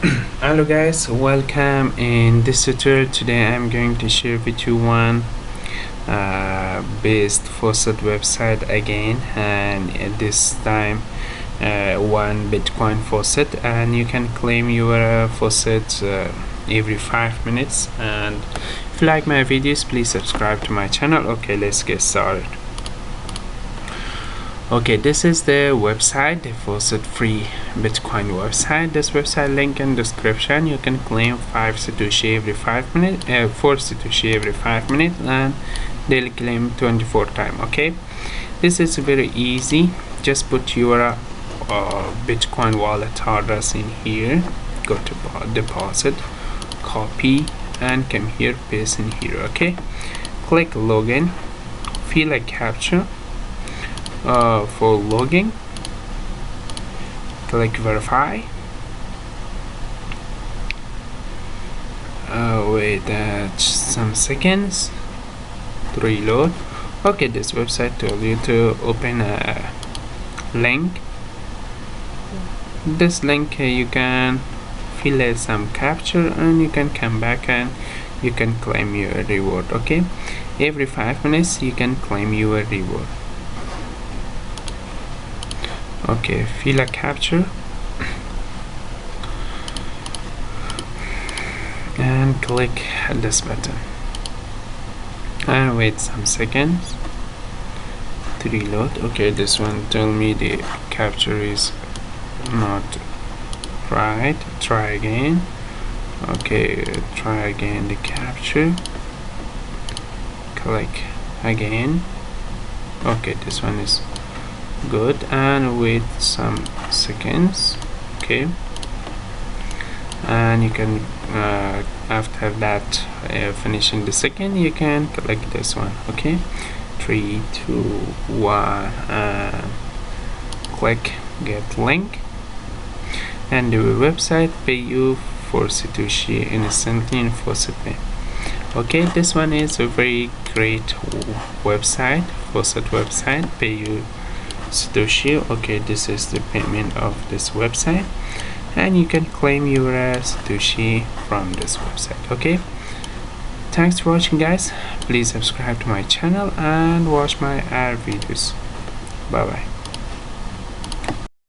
Hello guys, welcome. In this tutorial today I'm going to share with you one based faucet website again, and at this time one Bitcoin faucet, and you can claim your faucet every 5 minutes. And if you like my videos, please subscribe to my channel. Okay, let's get started. Okay, this is the website, the faucet free Bitcoin website. This website link in description. You can claim 5 satoshi every 5 minutes, 4 satoshi every 5 minutes, and daily claim 24 time. Okay, this is very easy. Just put your Bitcoin wallet address in here, go to deposit, copy, and come here, paste in here. Okay, click login, fill a captcha. For logging, click verify. Wait some seconds to reload. Okay, this website told you to open a link. This link you can fill some capture, and you can come back and you can claim your reward. Okay, every 5 minutes you can claim your reward. Okay, fill a capture and click this button and wait some seconds to reload. Okay, this one tell me the capture is not right. Try again. Okay, try again the capture, click again. Okay, this one is good, and wait some seconds. Okay, and you can after that finishing the second, you can click this one. Okay, 3 2 1 and click get link, and the website pay you 4 satoshi instantly in Faucet Pay. Okay, this one is a very great website, Faucet website, pay you satoshi. Okay, this is the payment of this website, and you can claim your satoshi from this website. Okay, thanks for watching guys. Please subscribe to my channel and watch my other videos. Bye bye.